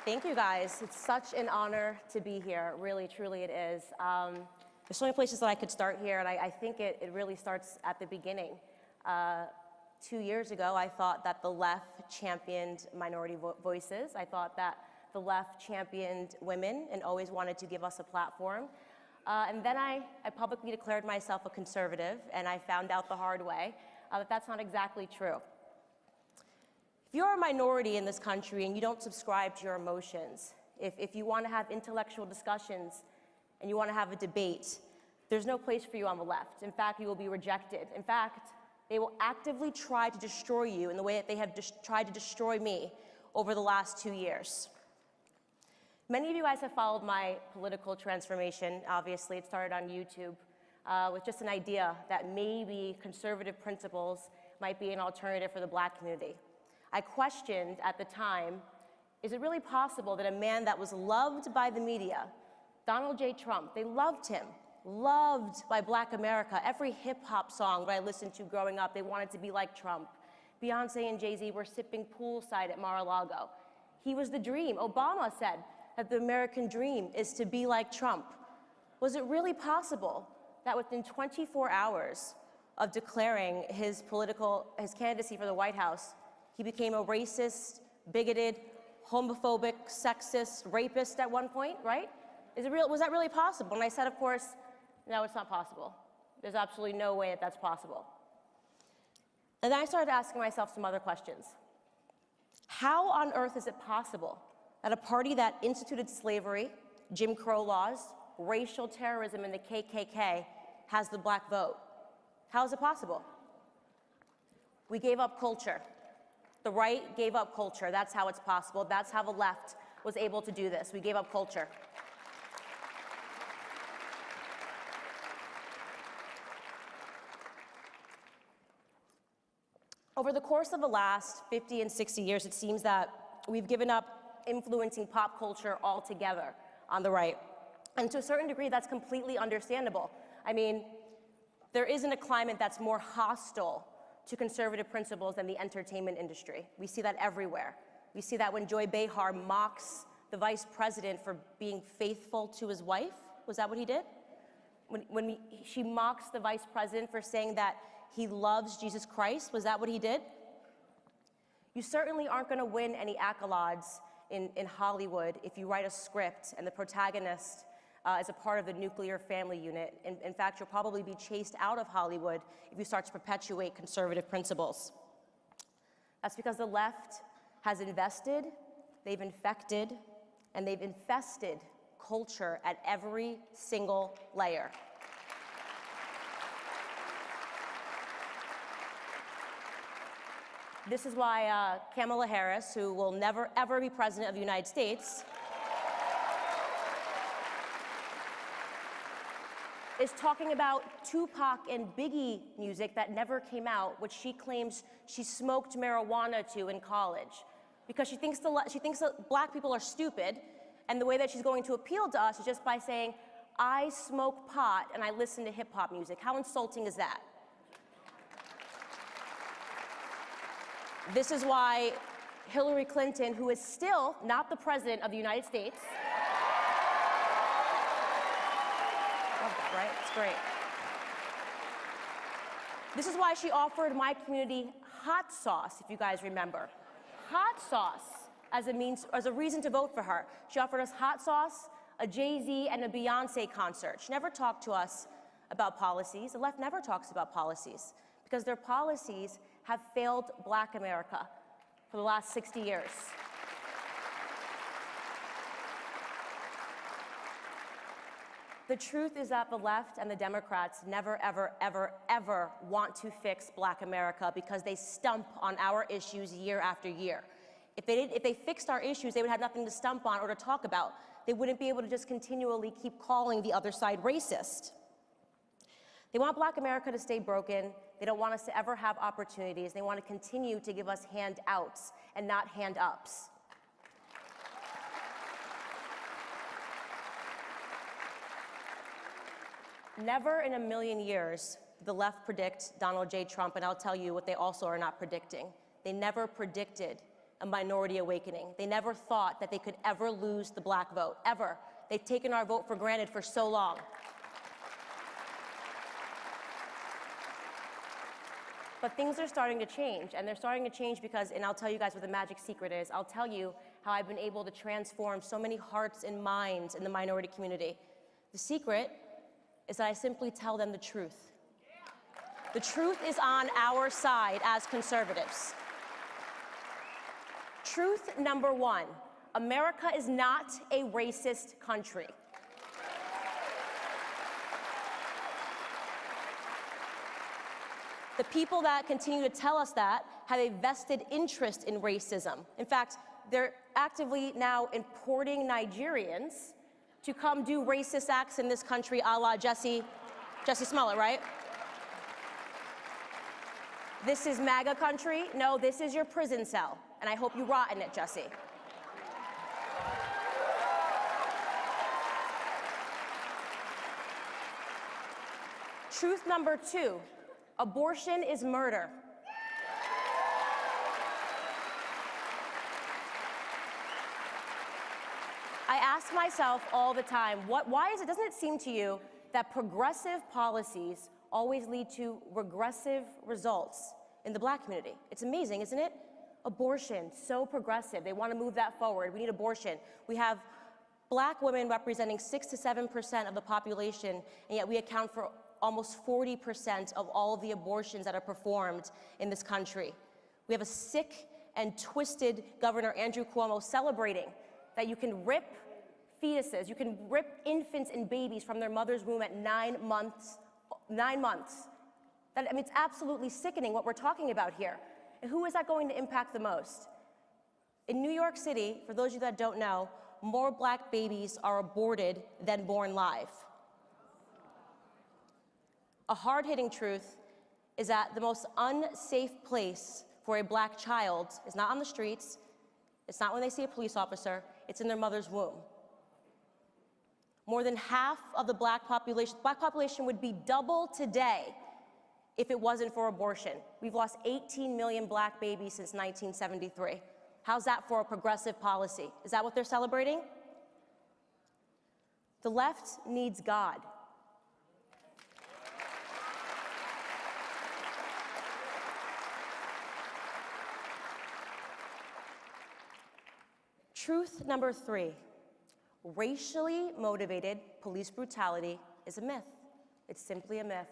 Thank you, guys. It's such an honor to be here. Really, truly it is. There's so many places that I could start here, and I think it really starts at the beginning. 2 years ago, I thought that the left championed minority voices. I thought that the left championed women and always wanted to give us a platform. And then I publicly declared myself a conservative, and I found out the hard way that that's not exactly true. If you're a minority in this country and you don't subscribe to your emotions, if you want to have intellectual discussions and you want to have a debate, there's no place for you on the left. In fact, you will be rejected. In fact, they will actively try to destroy you in the way that they have tried to destroy me over the last 2 years. Many of you guys have followed my political transformation. Obviously, it started on YouTube with just an idea that maybe conservative principles might be an alternative for the Black community. I questioned at the time, is it really possible that a man that was loved by the media, Donald J. Trump, they loved him, loved by Black America. Every hip hop song that I listened to growing up, they wanted to be like Trump. Beyonce and Jay-Z were sipping poolside at Mar-a-Lago. He was the dream. Obama said that the American dream is to be like Trump. Was it really possible that within 24 hours of declaring his candidacy for the White House, he became a racist, bigoted, homophobic, sexist, rapist at one point, right? Was that really possible? And I said, of course, no, it's not possible. There's absolutely no way that that's possible. And then I started asking myself some other questions. How on earth is it possible that a party that instituted slavery, Jim Crow laws, racial terrorism, and the KKK has the Black vote? How is it possible? We gave up culture. The right gave up culture. That's how it's possible. That's how the left was able to do this. We gave up culture. Over the course of the last 50 and 60 years, it seems that we've given up influencing pop culture altogether on the right. And to a certain degree, that's completely understandable. I mean, there isn't a climate that's more hostile to conservative principles than the entertainment industry. We see that everywhere. We see that when Joy Behar mocks the vice president for being faithful to his wife. Was that what he did? When she mocks the vice president for saying that he loves Jesus Christ, was that what he did? You certainly aren't going to win any accolades in Hollywood if you write a script and the protagonist is a part of the nuclear family unit. In fact, you'll probably be chased out of Hollywood if you start to perpetuate conservative principles. That's because the left has invested, they've infected, and they've infested culture at every single layer. This is why Kamala Harris, who will never, ever be president of the United States, is talking about Tupac and Biggie music that never came out, which she claims she smoked marijuana to in college. Because she thinks that Black people are stupid, and the way that she's going to appeal to us is just by saying, I smoke pot and I listen to hip hop music. How insulting is that? This is why Hillary Clinton, who is still not the president of the United States, love that, right? It's great. This is why she offered my community hot sauce, if you guys remember. Hot sauce as a reason to vote for her. She offered us hot sauce, a Jay-Z, and a Beyonce concert. She never talked to us about policies. The left never talks about policies because their policies have failed Black America for the last 60 years. The truth is that the left and the Democrats never, ever, ever, ever want to fix Black America because they stump on our issues year after year. If they fixed our issues, they would have nothing to stump on or to talk about. They wouldn't be able to just continually keep calling the other side racist. They want Black America to stay broken. They don't want us to ever have opportunities. They want to continue to give us handouts and not hand-ups. Never in a million years did the left predict Donald J. Trump, and I'll tell you what they also are not predicting. They never predicted a minority awakening. They never thought that they could ever lose the black vote, ever. They've taken our vote for granted for so long. But things are starting to change, and they're starting to change because, and I'll tell you guys what the magic secret is. I'll tell you how I've been able to transform so many hearts and minds in the minority community. The secret is that I simply tell them the truth. The truth is on our side as conservatives. Truth number one, America is not a racist country. The people that continue to tell us that have a vested interest in racism. In fact, they're actively now importing Nigerians to come do racist acts in this country, a la Jesse Smollett, right? This is MAGA country. No, this is your prison cell, and I hope you rot in it, Jesse. Truth number two, abortion is murder. I ask myself all the time, doesn't it seem to you that progressive policies always lead to regressive results in the black community? It's amazing, isn't it? Abortion, so progressive. They want to move that forward. We need abortion. We have black women representing 6 to 7% of the population, and yet we account for almost 40% of all of the abortions that are performed in this country. We have a sick and twisted Governor Andrew Cuomo celebrating that you can rip fetuses, you can rip infants and babies from their mother's womb at 9 months. 9 months. It's absolutely sickening what we're talking about here. And who is that going to impact the most? In New York City, for those of you that don't know, more black babies are aborted than born live. A hard-hitting truth is that the most unsafe place for a black child is not on the streets, it's not when they see a police officer, it's in their mother's womb. More than half of the black population would be double today if it wasn't for abortion. We've lost 18 million black babies since 1973. How's that for a progressive policy? Is that what they're celebrating? The left needs God. Truth number three, racially motivated police brutality is a myth. It's simply a myth.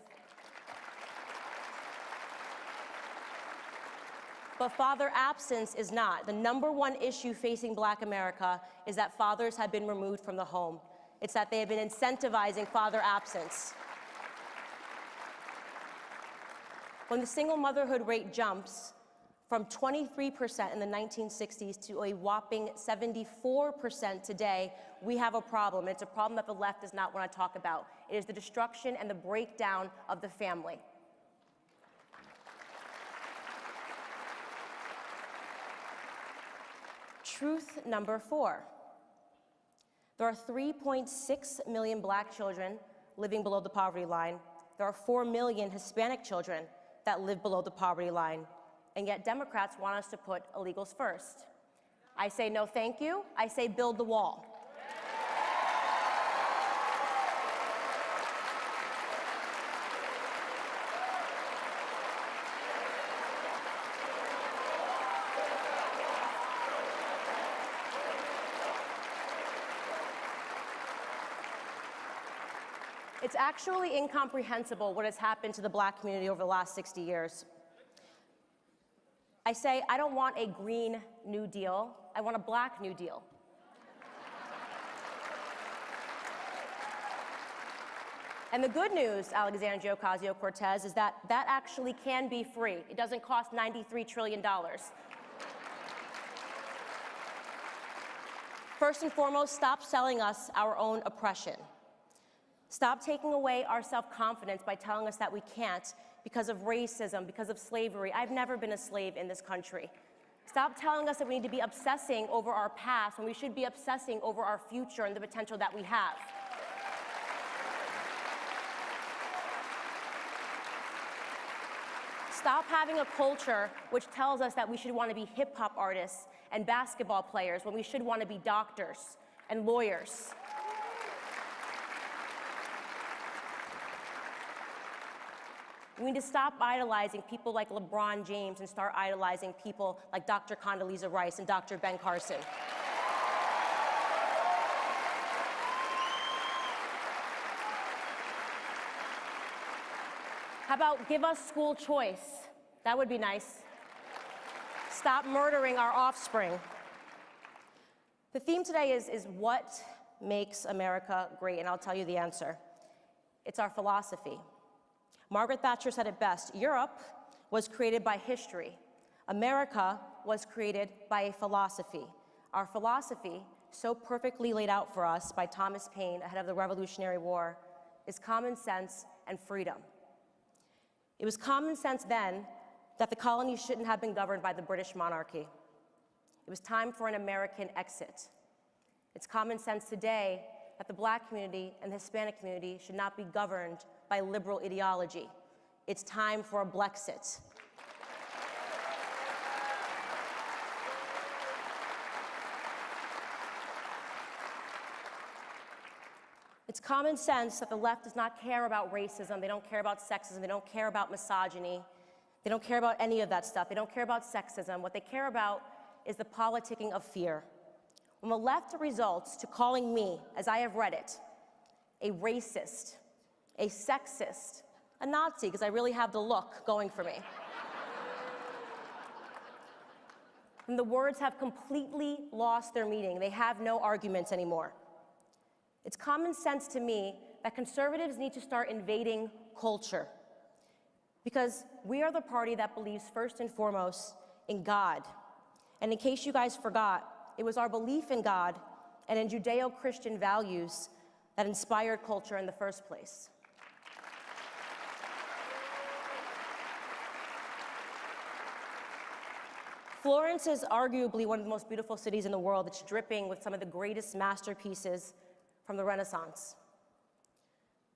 But father absence is not. The number one issue facing black America is that fathers have been removed from the home. It's that they have been incentivizing father absence. When the single motherhood rate jumps from 23% in the 1960s to a whopping 74% today, we have a problem. It's a problem that the left does not want to talk about. It is the destruction and the breakdown of the family. Truth number four. There are 3.6 million black children living below the poverty line. There are 4 million Hispanic children that live below the poverty line. And yet Democrats want us to put illegals first. I say no thank you. I say build the wall. It's actually incomprehensible what has happened to the black community over the last 60 years. I say, I don't want a green New Deal, I want a black New Deal. And the good news, Alexandria Ocasio-Cortez, is that that actually can be free. It doesn't cost $93 trillion. First and foremost, stop selling us our own oppression. Stop taking away our self-confidence by telling us that we can't because of racism, because of slavery. I've never been a slave in this country. Stop telling us that we need to be obsessing over our past when we should be obsessing over our future and the potential that we have. Stop having a culture which tells us that we should want to be hip-hop artists and basketball players when we should want to be doctors and lawyers. We need to stop idolizing people like LeBron James and start idolizing people like Dr. Condoleezza Rice and Dr. Ben Carson. How about give us school choice? That would be nice. Stop murdering our offspring. The theme today is what makes America great, and I'll tell you the answer. It's our philosophy. Margaret Thatcher said it best: Europe was created by history. America was created by a philosophy. Our philosophy, so perfectly laid out for us by Thomas Paine ahead of the Revolutionary War, is common sense and freedom. It was common sense then that the colonies shouldn't have been governed by the British monarchy. It was time for an American exit. It's common sense today that the Black community and the Hispanic community should not be governed by liberal ideology. It's time for a Blexit. It's common sense that the left does not care about racism, they don't care about sexism, they don't care about misogyny, they don't care about any of that stuff, they don't care about sexism. What they care about is the politicking of fear. When the left results to calling me, as I have read it, a racist, a sexist, a Nazi, because I really have the look going for me. And the words have completely lost their meaning. They have no arguments anymore. It's common sense to me that conservatives need to start invading culture, because we are the party that believes first and foremost in God. And in case you guys forgot, it was our belief in God and in Judeo-Christian values that inspired culture in the first place. Florence is arguably one of the most beautiful cities in the world. It's dripping with some of the greatest masterpieces from the Renaissance.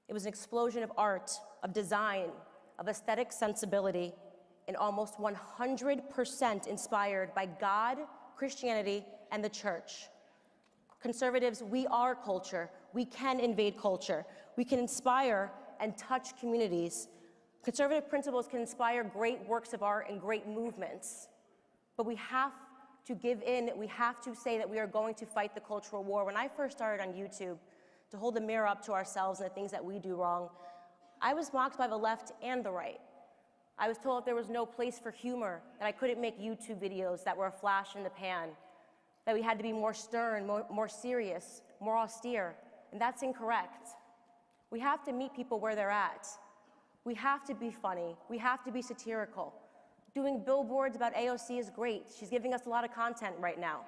It was an explosion of art, of design, of aesthetic sensibility, and almost 100% inspired by God, Christianity, and the church. Conservatives, we are culture. We can invade culture. We can inspire and touch communities. Conservative principles can inspire great works of art and great movements. But we have to give in. We have to say that we are going to fight the cultural war. When I first started on YouTube to hold the mirror up to ourselves and the things that we do wrong, I was mocked by the left and the right. I was told that there was no place for humor, that I couldn't make YouTube videos that were a flash in the pan, that we had to be more stern, more serious, more austere, and that's incorrect. We have to meet people where they're at. We have to be funny. We have to be satirical. Doing billboards about AOC is great. She's giving us a lot of content right now.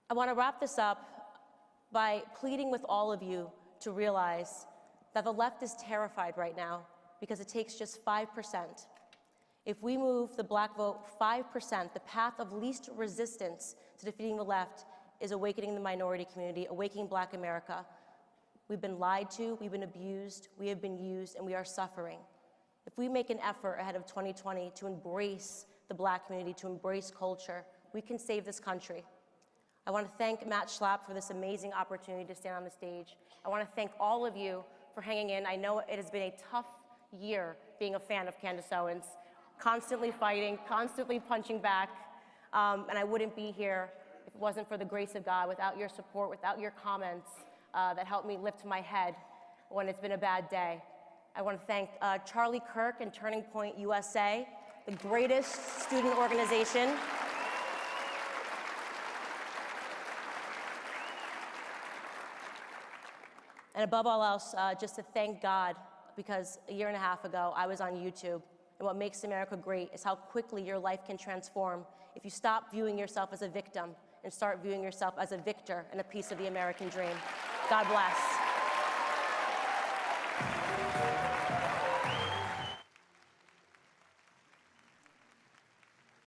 I want to wrap this up by pleading with all of you to realize that the left is terrified right now because it takes just 5%. If we move the Black vote 5%, the path of least resistance to defeating the left is awakening the minority community, awakening Black America. We've been lied to, we've been abused, we have been used, and we are suffering. If we make an effort ahead of 2020 to embrace the Black community, to embrace culture, we can save this country. I want to thank Matt Schlapp for this amazing opportunity to stand on the stage. I want to thank all of you for hanging in. I know it has been a tough year being a fan of Candace Owens, constantly fighting, constantly punching back, and I wouldn't be here if it wasn't for the grace of God, without your support, without your comments that helped me lift my head when it's been a bad day. I want to thank Charlie Kirk and Turning Point USA, the greatest student organization. And above all else, just to thank God, because a year and a half ago, I was on YouTube. And what makes America great is how quickly your life can transform if you stop viewing yourself as a victim and start viewing yourself as a victor and a piece of the American dream. God bless.